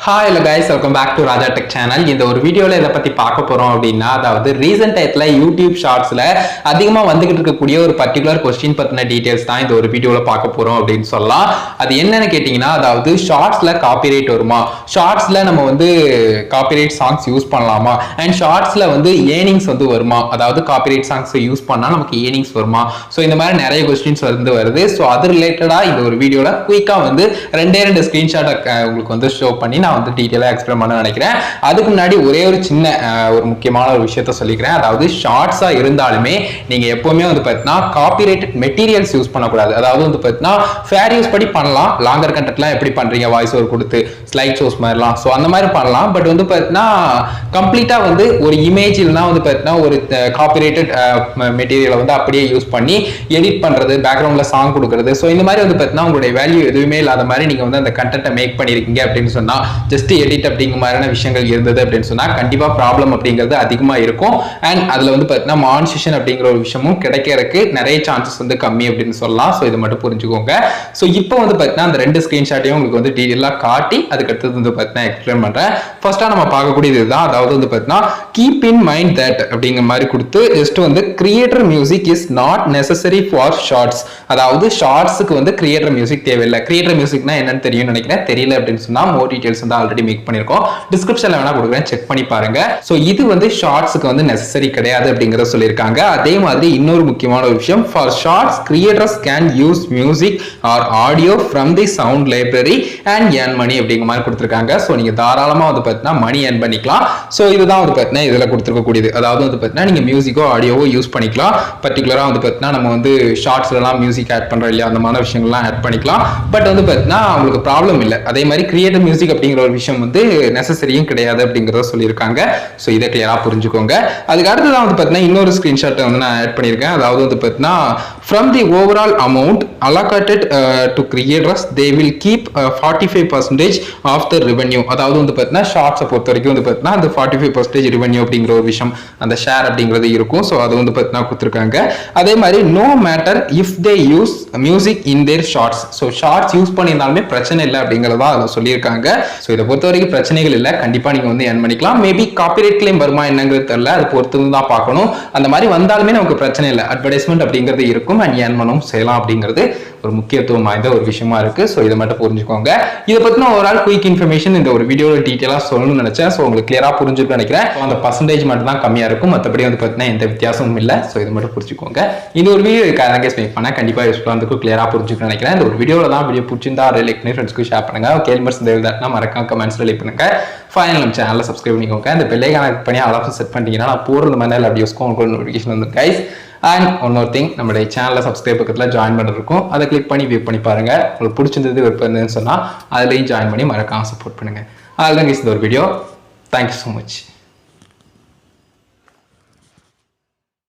Hi hello guys, welcome back to Raja Tech channel. இந்த ஒரு வீடியோல இத பத்தி பார்க்க போறோம் அப்படினா அதாவது ரீசன்ட் டைம்ல YouTube ஷார்ட்ஸ்ல அதிகமா வந்துகிட்டு இருக்கக்கூடிய ஒரு பர்టిక్యులர் क्वेश्चन பத்தின டீடைல்ஸ் தான் இந்த ஒரு வீடியோல பார்க்க போறோம் அப்படினு சொல்லலாம். அது என்னன்னு கேட்டிங்கனா அதாவது ஷார்ட்ஸ்ல காப்பிரைட் வருமா? ஷார்ட்ஸ்ல நம்ம வந்து காப்பிரைட் சாங்ஸ் யூஸ் பண்ணலாமா? அண்ட் ஷார்ட்ஸ்ல வந்து ஏர்னிங்ஸ் வந்து வருமா? அதாவது காப்பிரைட் சாங்ஸ் யூஸ் பண்ணா நமக்கு ஏர்னிங்ஸ் வருமா? சோ இந்த மாதிரி நிறைய क्वेश्चंस வருது. சோ அது ரிலேட்டடா இந்த ஒரு வீடியோல குயிக்கா வந்து ரெண்டு ஸ்கிரீன்ஷாட் உங்களுக்கு வந்து ஷோ பண்ணி நான் வந்து டீடைலா எக்ஸ்பிளைன் பண்ண நினைக்கிறேன். அதுக்கு முன்னாடி ஒரே ஒரு சின்ன ஒரு முக்கியமான ஒரு விஷயத்தை சொல்லிக்கிறேன். அதாவது ஷார்ட்ஸா இருந்தாலுமே நீங்க எப்பவுமே வந்து பார்த்தீங்கன்னா காப்பிரைட்டட் மெட்டீரியல்ஸ் யூஸ் பண்ணக்கூடாது. அதாவது வந்து பார்த்தீங்கன்னா ஃபேர் யூஸ் படி பண்ணலாம். லாங்கர் கண்டென்ட்லாம் எப்படி பண்றீங்க வாய்ஸ் ஓவர் கொடுத்து ஸ்லைட் ஷோஸ் மாதிரிலாம் ஸோ அந்த மாதிரி பண்ணலாம். பட் வந்து பார்த்தீங்கன்னா கம்ப்ளீட்டா வந்து ஒரு இமேஜ் இல்லைனா வந்து பார்த்தீங்கன்னா ஒரு காப்பிரைட்டட் மெட்டீரியலை வந்து அப்படியே யூஸ் பண்ணி எடிட் பண்றது, பேக்ரவுண்ட்ல சாங் கொடுக்கறது, ஸோ இந்த மாதிரி வந்து பார்த்தீங்கன்னா உங்களுடைய வேல்யூ எதுவுமே இல்லாத மாதிரி நீங்க வந்து அந்த கண்டென்ட்டை மேக் பண்ணிருக்கீங்க அப்படின்னு சொன்னா ஜஸ்ட் எடிட் அப்படிங்கிற மாதிரியான விஷயங்கள் இருந்தது அப்படின்னு சொன்னா கண்டிப்பா ப்ராப்ளம் அப்படிங்கிறது அதிகமா இருக்கும். அண்ட் அதுல வந்து பார்த்தீங்கன்னா மானிட்டேஷன் அப்படிங்கிற ஒரு விஷயமும் கிடைக்கிறதுக்கு நிறைய சான்சஸ் வந்து கம்மி அப்படின்னு சொல்லலாம். ஸோ இதை மட்டும் புரிஞ்சுக்கோங்க. ஸோ இப்போ வந்து பார்த்தீங்கன்னா அந்த ரெண்டு ஸ்கிரீன்ஷாட்டையும் உங்களுக்கு வந்து டீடைலா காட்டி அதுக்கு அடுத்தது வந்து பார்த்தீங்கன்னா எக்ஸ்பிளைன் பண்றேன். ஃபர்ஸ்டா நம்ம பார்க்கக்கூடியது இதுதான். அதாவது வந்து பார்த்தீங்கன்னா கீப் இன் மைண்ட் தட் அப்படிங்கிற மாதிரி கொடுத்து ஜஸ்ட் வந்து creator music is not necessary for shorts. அதாவது ஷார்ட்ஸுக்கு வந்து கிரியேட்டர் மியூசிக் தேவையில்லை. கிரியேட்டர் மியூசிக்னா என்னன்னு தெரியும் நினைக்கிறேன். தெரியல அப்படின்னு சொன்னா மோர் டீடைல்ஸ் வந்து ஆல்ரெடி மேக் பண்ணிருக்கோம். டிஸ்கிரிப்ஷன்ல வேணா கொடுக்குறேன், செக் பண்ணி பாருங்க. சோ இது வந்து ஷார்ட்ஸ்க்கு வந்து நெசசரி கிடையாது அப்படிங்கறத சொல்லிருக்காங்க. அதே மாதிரி இன்னொரு முக்கியமான ஒரு விஷயம், for shorts creators can use music or audio from the sound library and earn money அப்படிங்கிற மாதிரி கொடுத்திருக்காங்க. சோ நீங்க தாராளமா வந்து பார்த்தீங்கன்னா மணி ஏர்ன் பண்ணிக்கலாம். சோ இதுதான் வந்து பார்த்தீங்கன்னா இதுல கொடுத்திருக்கக்கூடியது. அதாவது வந்து பார்த்தீங்கன்னா நீங்க மியூசிக்கோ ஆடியோவோ யூஸ் பண்ணிக்கலாம். பர்டிகுலரா வந்து பார்த்தீங்கன்னா நம்ம வந்து ஷார்ட்ஸ்ல எல்லாம் மியூசிக் ஆட் பண்றோம் இல்லையா, அந்த மாதிரி விஷயங்கள்லாம் ஆட் பண்ணிக்கலாம். பட் வந்து பார்த்தீங்கன்னா உங்களுக்கு ப்ராப்ளம் இல்லை. அதே மாதிரி கிரியேட்டர் மியூசிக் அப்படிங்கிற ஒரு விஷயம் வந்து நெசசரியும் கிடையாது அப்படிங்கறத சொல்லியிருக்காங்க. சோ இதை கிளியரா புரிஞ்சுக்கோங்க. அதுக்கு அடுத்ததான் வந்து பார்த்தீங்கன்னா இன்னொரு ஸ்கிரீன்ஷாட் வந்து நான் ஆட் பண்ணியிருக்கேன். அதாவது வந்து பார்த்தீங்கன்னா from the overall amount allocated to creators they will keep 45% of the revenue. அதாவது வந்து பார்த்தீங்கன்னா ஷார்ட்ஸை பொறுத்த வரைக்கும் வந்து பார்த்தீங்கன்னா அந்த 45% ரெவென்யூ அப்படிங்கிற ஒரு விஷயம் அந்த ஷேர் அப்படிங்கிறது இருக்கும். ஸோ அது வந்து பார்த்தீங்கன்னா கொடுத்துருக்காங்க. அதே மாதிரி no matter if they use music in their shorts. So shorts use பண்ணியிருந்தாலுமே பிரச்சனை இல்லை அப்படிங்கிறதா அதை சொல்லியிருக்காங்க. ஸோ இதை பொறுத்த வரைக்கும் பிரச்சனைகள் இல்லை. கண்டிப்பா நீங்க வந்து ஏர்ன் பண்ணிக்கலாம். மேபி காப்பிரைட் கிளைம் வருமா என்னங்கிறது தெரியல, அது பொறுத்து தான் பார்க்கணும். அந்த மாதிரி வந்தாலுமே நமக்கு பிரச்சனை இல்லை. அட்வர்டைஸ்மெண்ட் அப்படிங்கிறது இருக்கும் அண்ட் ஏர்ன் பண்ணவும் செய்யலாம் அப்படிங்கிறது ஒரு முக்கியத்துவம் வாய்ந்த ஒரு விஷயமா இருக்கு. ஸோ இதை மட்டும் புரிஞ்சுக்கோங்க. இதை பத்தின ஒரு ஆள் குயிக் இன்ஃபர்மேஷன் இந்த ஒரு வீடியோல டீட்டெயிலா சொல்லணும்னு நினைச்சேன். ஸோ உங்களுக்கு கிளியரா புரிஞ்சுக்க நினைக்கிறேன். அந்த பர்சன்டேஜ் மட்டும் தான் கம்மியா இருக்கும், மற்றபடி வந்து பார்த்தீங்கன்னா எந்த வித்தியாசமும் இல்லை. ஸோ இதை மட்டும் புரிஞ்சுக்கோங்க. இந்த ஒரு வீடியோ கேஸ் மேக் பண்ணா கண்டிப்பா யூஸ்ஃபுல்லா இருக்கும், கிளியரா புரிஞ்சுக்க நினைக்கிறேன். இந்த ஒரு வீடியோல தான் வீடியோ பிடிச்சிருந்தா லைக் பண்ணி ஃப்ரெண்ட்ஸ்க்கு ஷேர் பண்ணுங்க. கேள்மர்ஸ் இருந்தா மறக்காம கமெண்ட்ஸ்ல லைக் பண்ணுங்க. ஃபைனல் நம்ம சேனலை சப்ஸ்கிரைப் பண்ணிக்கோங்க. இந்த பெல் ஐகானை கிளிக் பண்ணி ஆல் செட் பண்ணிட்டீங்கன்னா நான் போடுற மாதிரி எல்லா வீடியோஸ்க்கும் உங்களுக்கு நோட்டிஃபிகேஷன் வந்து கைஸ். அண்ட் ஒன்னொரு திங், நம்மளுடைய சேனலை சப்ஸ்கிரைப் பக்கத்தில் ஜாயின் பண்ணுறது இருக்கும். அதை கிளிக் பண்ணி வியூ பண்ணி பாருங்க. உங்களுக்கு பிடிச்சிருந்தது விருப்பம் இருந்ததுன்னு சொன்னால் அதுலேயும் ஜாயின் பண்ணி மறக்காம சப்போர்ட் பண்ணுங்க. அதுதான் கைஸ் இந்த ஒரு வீடியோ. Thank you so much.